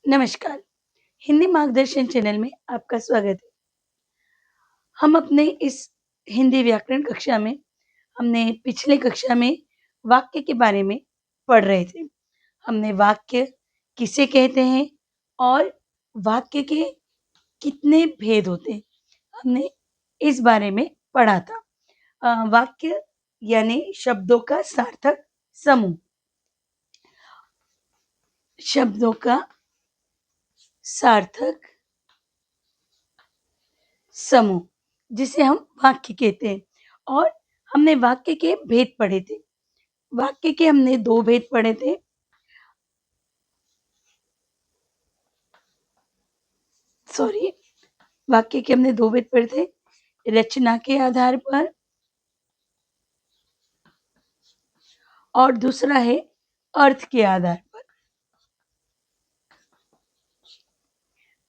नमस्कार। हिंदी मार्गदर्शन चैनल में आपका स्वागत है। हम अपने इस हिंदी व्याकरण कक्षा में हमने पिछले कक्षा में वाक्य के बारे में पढ़ रहे थे। हमने वाक्य किसे कहते हैं और वाक्य के कितने भेद होते हैं, हमने इस बारे में पढ़ा था। वाक्य यानी शब्दों का सार्थक समूह। शब्दों का सार्थक समूह जिसे हम वाक्य कहते हैं। और हमने वाक्य के भेद पढ़े थे। वाक्य के हमने दो भेद पढ़े थे। सॉरी, वाक्य के हमने दो भेद पढ़े थे, रचना के आधार पर और दूसरा है अर्थ के आधार पर।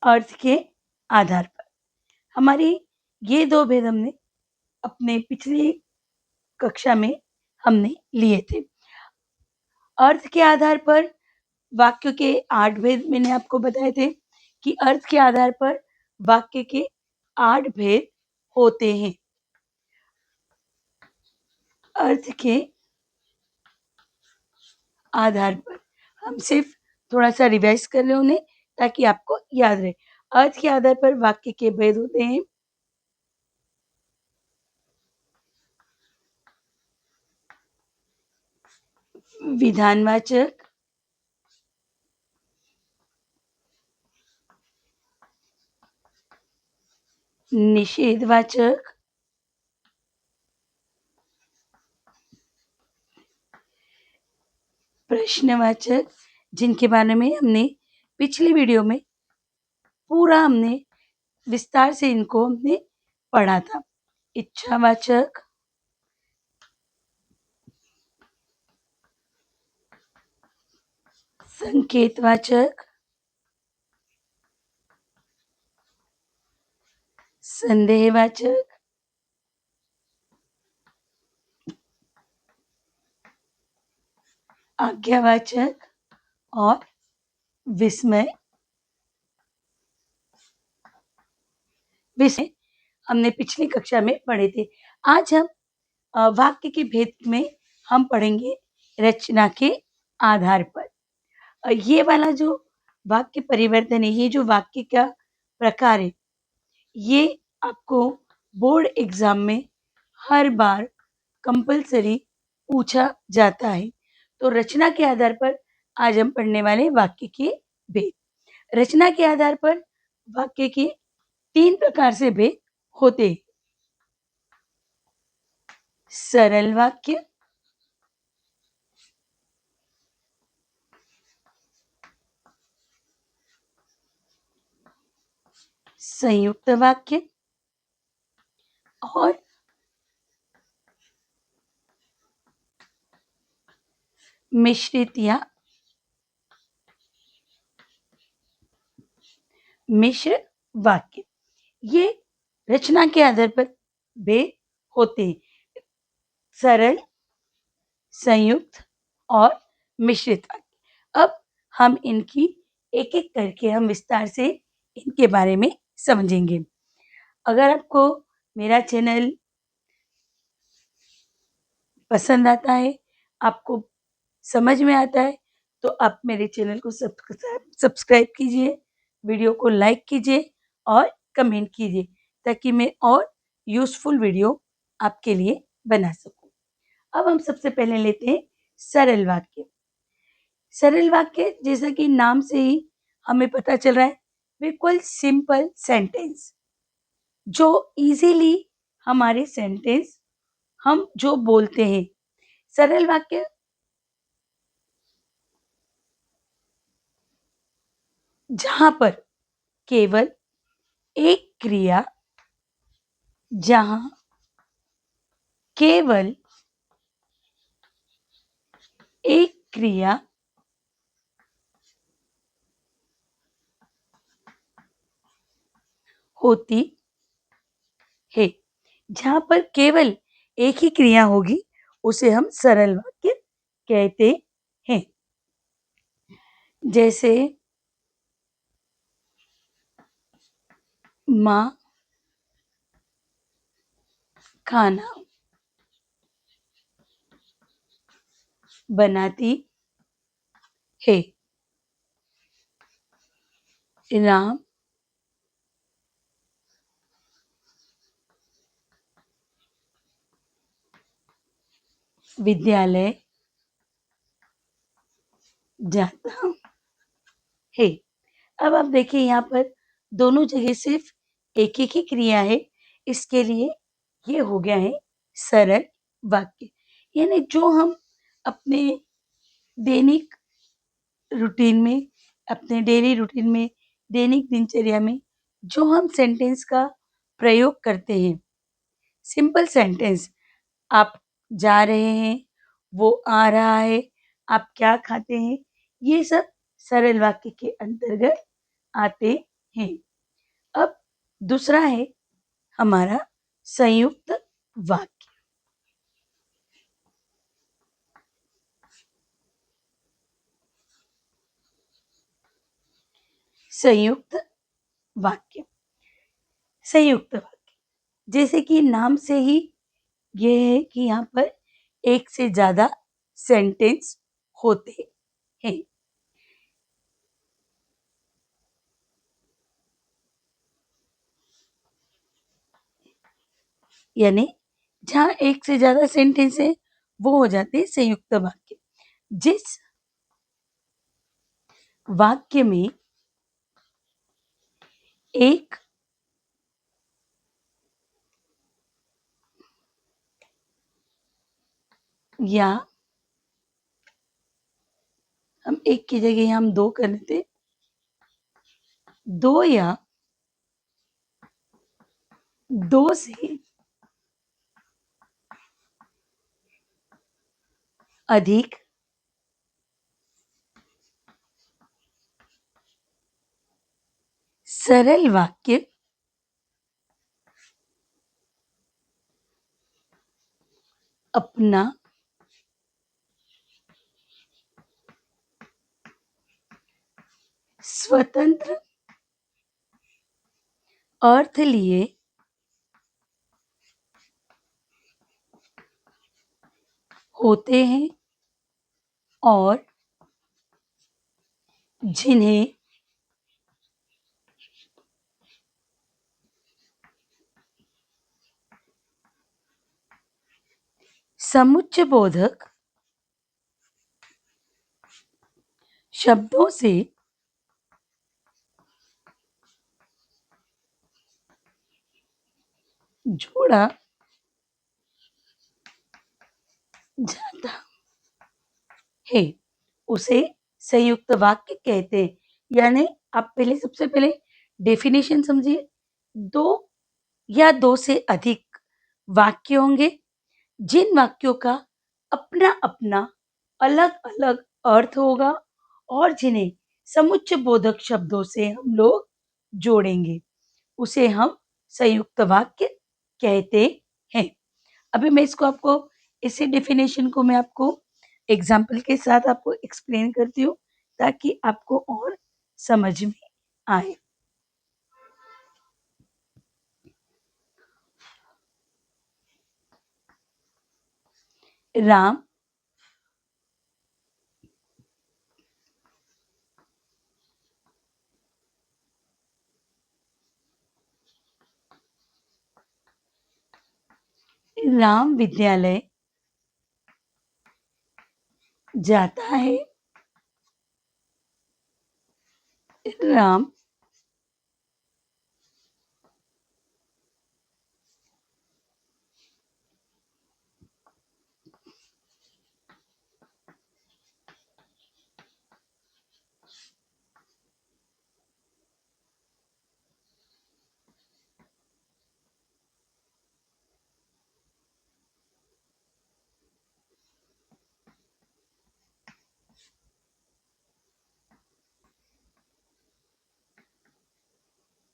अर्थ के आधार पर हमारी ये दो भेद हमने अपने पिछली कक्षा में हमने लिए थे। अर्थ के आधार पर वाक्य के 8 भेद मैंने आपको बताए थे कि अर्थ के आधार पर वाक्य के 8 भेद होते हैं। अर्थ के आधार पर हम सिर्फ थोड़ा सा रिवाइज कर रहे उन्हें ताकि आपको याद रहे। अर्थ के आधार पर वाक्य के भेद होते हैं विधानवाचक, निषेधवाचक, प्रश्नवाचक, जिनके बारे में हमने पिछली वीडियो में पूरा हमने विस्तार से इनको हमने पढ़ा था। इच्छावाचक, संकेतवाचक, संदेहवाचक, आज्ञावाचक और विस्मय विषय हमने पिछली कक्षा में पढ़े थे। आज हम वाक्य के भेद में हम पढ़ेंगे रचना के आधार पर। ये वाला जो वाक्य परिवर्तन है, ये जो वाक्य का प्रकार है, ये आपको बोर्ड एग्जाम में हर बार कंपल्सरी पूछा जाता है। तो रचना के आधार पर आज हम पढ़ने वाले वाक्य के भेद। रचना के आधार पर वाक्य के 3 प्रकार से भेद होते हैं। सरल वाक्य, संयुक्त वाक्य और मिश्रित या मिश्र वाक्य। ये रचना के आधार पर भेद होते हैं। सरल, संयुक्त और मिश्रित वाक्य। अब हम इनकी एक एक करके हम विस्तार से इनके बारे में समझेंगे। अगर आपको मेरा चैनल पसंद आता है, आपको समझ में आता है, तो आप मेरे चैनल को सब्सक्राइब कीजिए, वीडियो को लाइक कीजिए और कमेंट कीजिए ताकि मैं और यूज़फुल वीडियो आपके लिए बना सकूं। अब हम सबसे पहले लेते हैं सरल वाक्य। सरल वाक्य जैसा कि नाम से ही हमें पता चल रहा है, बिल्कुल सिंपल सेंटेंस जो इजीली हमारे सेंटेंस हम जो बोलते हैं। सरल वाक्य जहां पर केवल एक क्रिया, जहां केवल एक क्रिया होती है, जहां पर केवल एक ही क्रिया होगी उसे हम सरल वाक्य कहते हैं। जैसे माँ खाना बनाती है। राम विद्यालय जाता है। अब आप देखिए यहाँ पर दोनों जगह सिर्फ एक एक ही क्रिया है। इसके लिए ये हो गया है सरल वाक्य। यानी जो हम अपने दैनिक रूटीन में, अपने डेली रूटीन में, दैनिक दिनचर्या में जो हम सेंटेंस का प्रयोग करते हैं, सिंपल सेंटेंस, आप जा रहे हैं, वो आ रहा है, आप क्या खाते हैं, ये सब सरल वाक्य के अंतर्गत आते हैं। अब दूसरा है हमारा संयुक्त वाक्य। संयुक्त वाक्य, संयुक्त वाक्य जैसे कि नाम से ही ये है कि यहाँ पर एक से ज्यादा सेंटेंस होते हैं। यानी जहाँ एक से ज्यादा सेंटेंस है वो हो जाते हैं संयुक्त वाक्य। जिस वाक्य में एक या, हम एक की जगह हम दो कर लेते, दो या दो से अधिक सरल वाक्य अपना स्वतंत्र अर्थ लिए होते हैं और जिन्हें समुच्चय बोधक शब्दों से जोड़ा जाता है, उसे संयुक्त वाक्य कहते हैं। यानी आप पहले, सबसे पहले डेफिनेशन समझिए। दो या दो से अधिक वाक्य होंगे जिन वाक्यों का अपना अपना अलग अलग अर्थ होगा और जिन्हें समुच्चय बोधक शब्दों से हम लोग जोड़ेंगे, उसे हम संयुक्त वाक्य कहते हैं। अभी मैं इसको आपको, इसी डेफिनेशन को मैं आपको एग्जाम्पल के साथ आपको एक्सप्लेन करती हूँ ताकि आपको और समझ में आए। राम राम विद्यालय जाता है। राम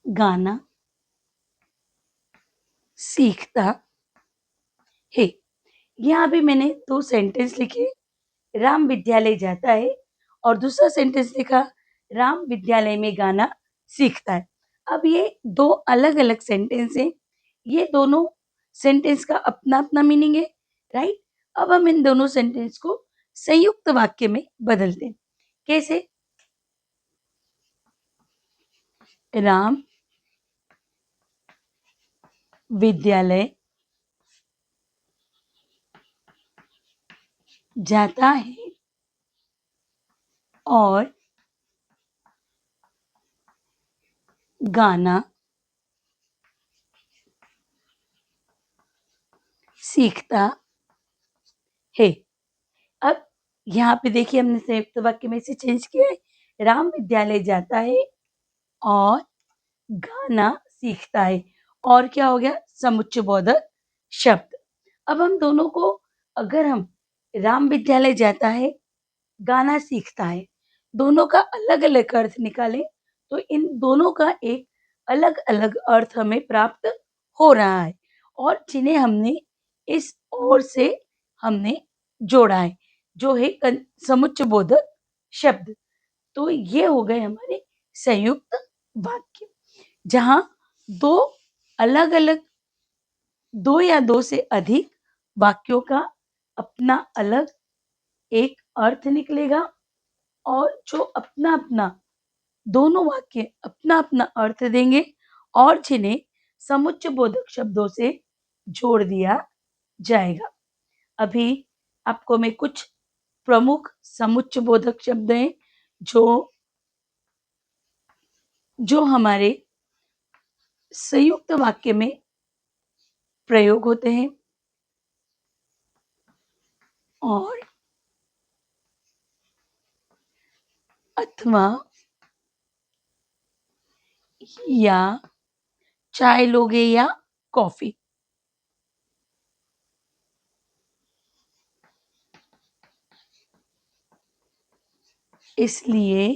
गाना सीखता है। यहाँ भी मैंने दो सेंटेंस लिखे, राम विद्यालय जाता है और दूसरा सेंटेंस लिखा, राम विद्यालय में गाना सीखता है। अब ये दो अलग-अलग सेंटेंस हैं, ये दोनों सेंटेंस का अपना-अपना मीनिंग है, राइट? अब हम इन दोनों सेंटेंस को संयुक्त वाक्य में बदलते हैं। कैसे? राम विद्यालय जाता है और गाना सीखता है। अब यहाँ पे देखिए हमने संयुक्त वाक्य में इसे चेंज किया है। राम विद्यालय जाता है और गाना सीखता है। और क्या हो गया? समुच्चयबोधक शब्द। अब हम दोनों को अगर हम राम विद्यालय जाता है, गाना सीखता है, दोनों का अलग-अलग अर्थ निकालें तो इन दोनों का एक अलग-अलग अर्थ हमें प्राप्त हो रहा है और जिन्हें हमने इस ओर से हमने जोड़ा है, जो है समुच्चयबोधक शब्द। तो ये हो गए हमारे संयुक्त वाक्य, जहाँ दो अलग-अलग, दो या दो से अधिक वाक्यों का अपना अलग एक अर्थ निकलेगा और जो अपना-अपना दोनों वाक्य अपना-अपना अर्थ देंगे और जिन्हें समुच्चयबोधक शब्दों से जोड़ दिया जाएगा। अभी आपको मैं कुछ प्रमुख समुच्चयबोधक शब्द हैं जो जो हमारे संयुक्त वाक्य में प्रयोग होते हैं और अथवा, या, चाय लोगे या कॉफी। इसलिए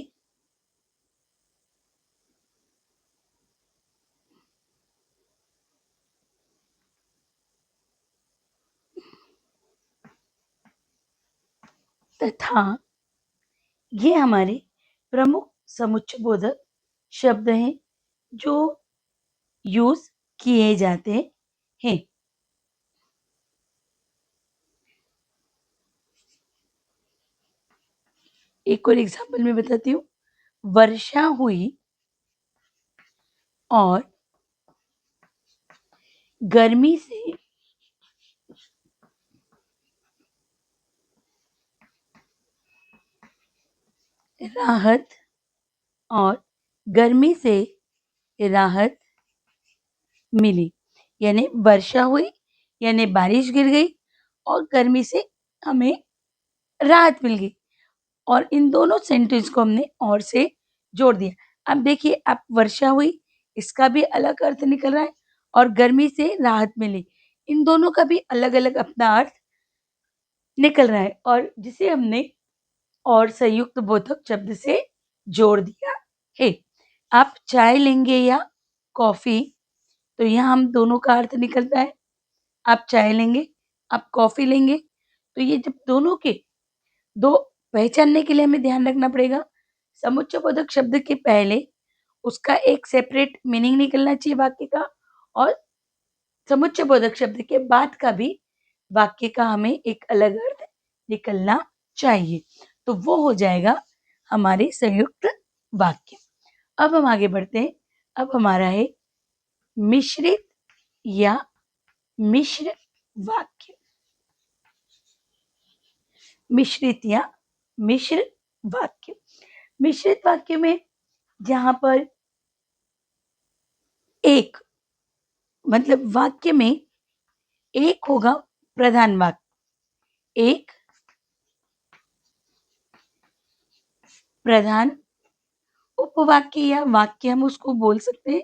तथा ये हमारे प्रमुख समुच्चयबोधक शब्द हैं जो यूज किए जाते हैं। एक और एग्जाम्पल मैं बताती हूँ। वर्षा हुई और गर्मी से राहत और गर्मी से राहत मिली। यानी वर्षा हुई यानी बारिश गिर गई और गर्मी से हमें राहत मिल गई और इन दोनों सेंटेंस को हमने और से जोड़ दिया। अब देखिए, अब वर्षा हुई इसका भी अलग अर्थ निकल रहा है और गर्मी से राहत मिली, इन दोनों का भी अलग-अलग अपना अर्थ निकल रहा है और जिसे हमने और संयुक्त बोधक शब्द से जोड़ दिया है। आप चाय लेंगे या कॉफ़ी, तो यहाँ हम दोनों का अर्थ निकलता है। आप चाय लेंगे, आप कॉफ़ी लेंगे, तो ये जब दोनों के दो पहचानने के लिए हमें ध्यान रखना पड़ेगा, समुच्चयबोधक शब्द के पहले उसका एक सेपरेट मीनिंग निकलना चाहिए वाक्य का और समुच्चयबोधक शब्द के बाद का भी वाक्य का हमें एक अलग अर्थ निकलना चाहिए। तो वो हो जाएगा हमारे संयुक्त वाक्य। अब हम आगे बढ़ते हैं। अब हमारा है मिश्रित या मिश्र वाक्य। मिश्रित या मिश्र वाक्य। मिश्रित वाक्य में जहाँ पर एक मतलब वाक्य में एक होगा प्रधान वाक्य, एक प्रधान उपवाक्य या वाक्य हम उसको बोल सकते हैं।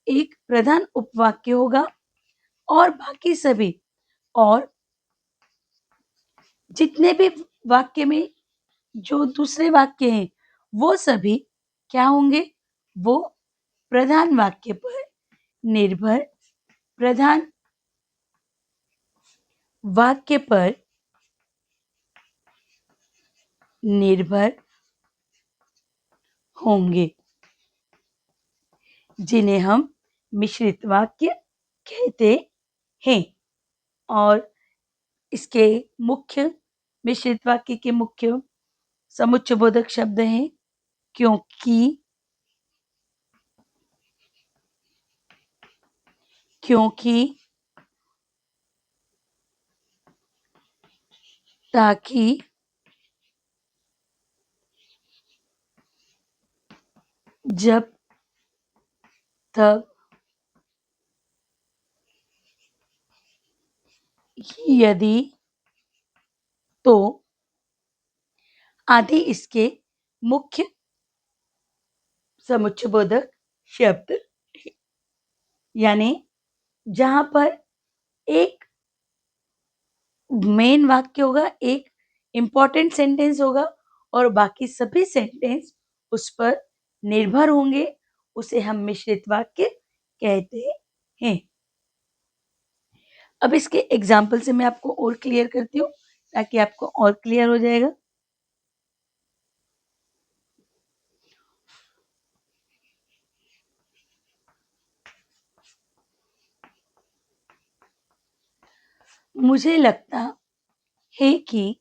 एक प्रधान उपवाक्य होगा और बाकी सभी और जितने भी वाक्य में जो दूसरे वाक्य हैं वो सभी क्या होंगे? वो प्रधान वाक्य पर निर्भर, प्रधान वाक्य पर निर्भर होंगे। जिन्हें हम मिश्रित वाक्य कहते हैं। और इसके मुख्य मिश्रित वाक्य के मुख्य समुच्चयबोधक शब्द हैं क्योंकि, क्योंकि, ताकि, जब, तब, यदि, तो आदि इसके मुख्य समुच्चयबोधक शब्द। यानी जहां पर एक मेन वाक्य होगा, एक इंपॉर्टेंट सेंटेंस होगा और बाकी सभी सेंटेंस उस पर निर्भर होंगे, उसे हम मिश्रित वाक्य कहते हैं। अब इसके एग्जाम्पल से मैं आपको और क्लियर करती हूँ ताकि आपको और क्लियर हो जाएगा। मुझे लगता है कि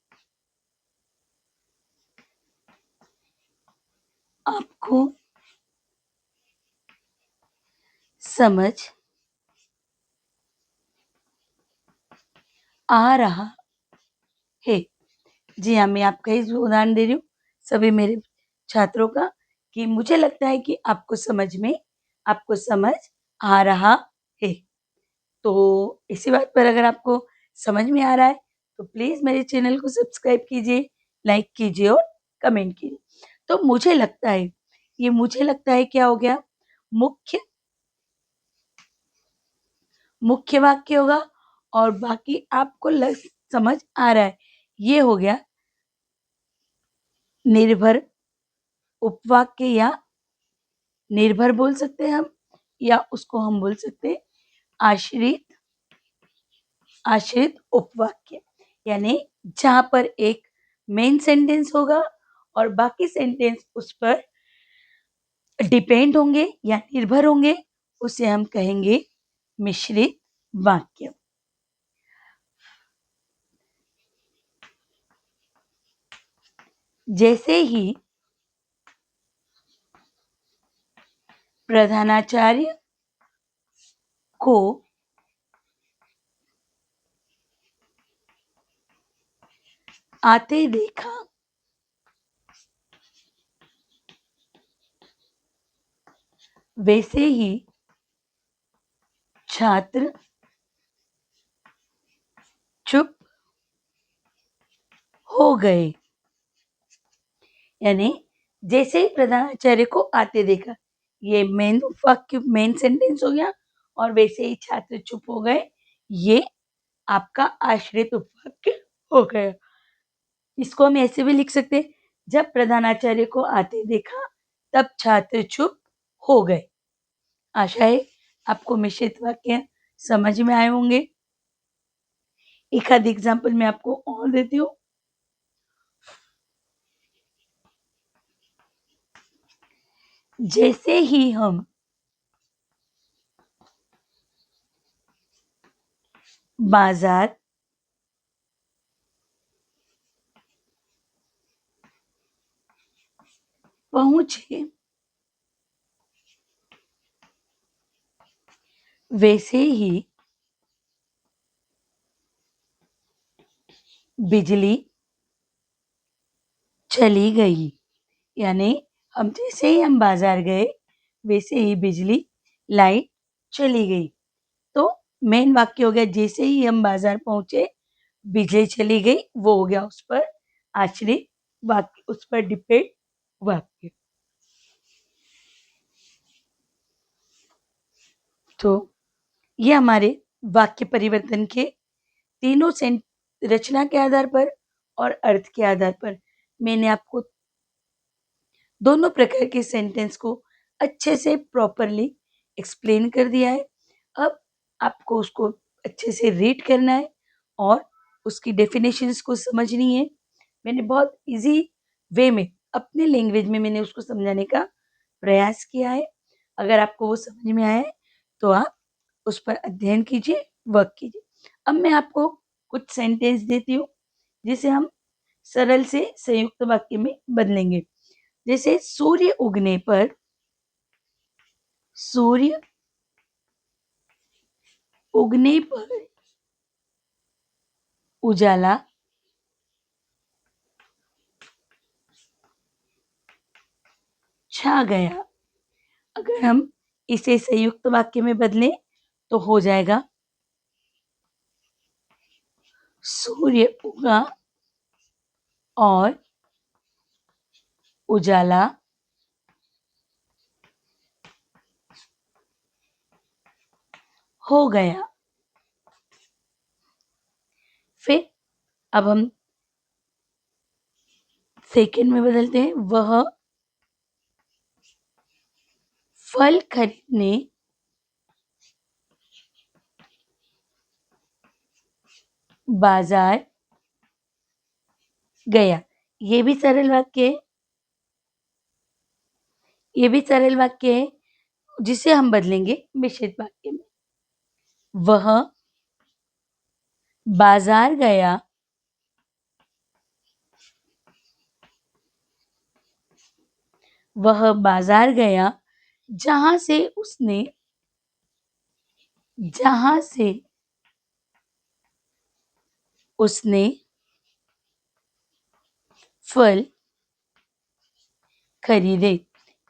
आपको समझ आ रहा है। जी हाँ, मैं आपका ही उदाहरण दे रही हूँ सभी मेरे छात्रों का कि मुझे लगता है कि आपको समझ आ रहा है। तो इसी बात पर अगर आपको समझ में आ रहा है तो प्लीज़ मेरे चैनल को सब्सक्राइब कीजिए, लाइक कीजिए और कमेंट कीजिए। तो मुझे लगता है, ये मुझे लगता है क्या हो गया? मुख्य मुख्य वाक्य होगा और बाकी आपको समझ आ रहा है, ये हो गया निर्भर उपवाक्य या निर्भर बोल सकते हैं हम, या उसको हम बोल सकते हैं आश्रित आश्रित उपवाक्य। यानी जहां पर एक मेन सेंटेंस होगा और बाकी सेंटेंस उस पर डिपेंड होंगे या निर्भर होंगे, उसे हम कहेंगे मिश्रित वाक्य। जैसे ही प्रधानाचार्य को आते देखा, वैसे ही छात्र चुप हो गए। यानी जैसे ही प्रधानाचार्य को आते देखा, ये मेन वाक्य मेन सेंटेंस हो गया और वैसे ही छात्र चुप हो गए, ये आपका आश्रित उपवाक्य हो गया। इसको हम ऐसे भी लिख सकते हैं, जब प्रधानाचार्य को आते देखा तब छात्र चुप हो गए। आशा है आपको मिश्रित वाक्य समझ में आए होंगे। एक आध एग्जाम्पल मैं आपको और देती हूँ। जैसे ही हम बाजार पहुंचे, वैसे ही बिजली चली गई। यानी हम जैसे ही हम बाजार गए वैसे ही बिजली लाइट चली गई। तो मेन वाक्य हो गया जैसे ही हम बाजार पहुंचे बिजली चली गई, वो हो गया उस पर आश्रित वाक्य, उस पर डिपेंड वाक्य। तो ये हमारे वाक्य परिवर्तन के तीनों रचना के आधार पर और अर्थ के आधार पर मैंने आपको दोनों प्रकार के सेंटेंस को अच्छे से प्रॉपरली एक्सप्लेन कर दिया है। अब आपको उसको अच्छे से रीड करना है और उसकी डेफिनेशंस को समझनी है। मैंने बहुत इजी वे में अपने लैंग्वेज में मैंने उसको समझाने का प्रयास किया है। अगर आपको वो समझ में आए तो आप उस पर अध्ययन कीजिए, वर्क कीजिए। अब मैं आपको कुछ सेंटेंस देती हूँ जिसे हम सरल से संयुक्त वाक्य में बदलेंगे। जैसे सूर्य उगने पर, सूर्य उगने पर उजाला छा गया। अगर हम इसे संयुक्त वाक्य में बदलें तो हो जाएगा सूर्य उगा और उजाला हो गया। फिर अब हम सेकंड में बदलते हैं। वह फल खरीदने बाजार गया। ये भी सरल वाक्य है, ये भी सरल वाक्य है जिसे हम बदलेंगे मिश्रित वाक्य में। वह बाजार गया वह बाजार गया जहां से उसने जहां से उसने फल खरीदे।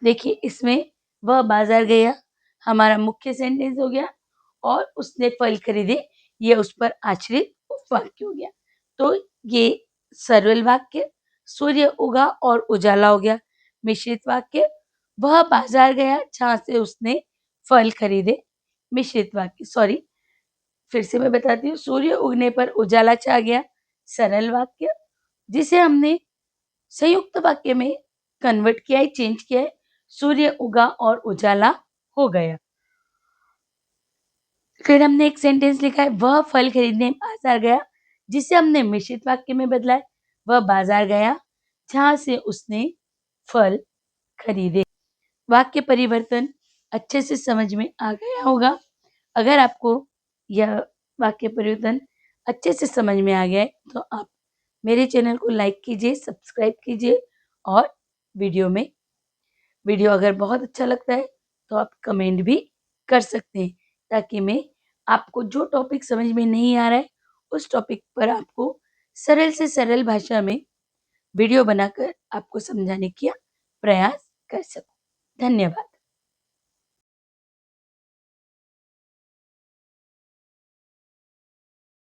देखिए इसमें वह बाजार गया हमारा मुख्य सेंटेंस हो गया और उसने फल खरीदे ये उस पर आश्रित उपवाक्य हो गया। तो ये सरल वाक्य सूर्य उगा और उजाला हो गया। मिश्रित वाक्य वह बाजार गया जहां से उसने फल खरीदे। मिश्रित वाक्य सॉरी फिर से मैं बताती हूँ। सूर्य उगने पर उजाला छा गया सरल वाक्य जिसे हमने संयुक्त वाक्य में कन्वर्ट किया है, चेंज किया है। सूर्य उगा और उजाला हो गया। फिर हमने एक सेंटेंस लिखा है वह फल खरीदने बाजार गया जिसे हमने मिश्रित वाक्य में बदला है। वह बाजार गया जहां से उसने फल खरीदे। वाक्य परिवर्तन अच्छे से समझ में आ गया होगा। अगर आपको यह वाक्य परिवर्तन अच्छे से समझ में आ गया है तो आप मेरे चैनल को लाइक कीजिए, सब्सक्राइब कीजिए और वीडियो अगर बहुत अच्छा लगता है तो आप कमेंट भी कर सकते हैं ताकि मैं आपको जो टॉपिक समझ में नहीं आ रहा है उस टॉपिक पर आपको सरल से सरल भाषा में वीडियो बनाकर आपको समझाने का प्रयास कर सकूं। धन्यवाद।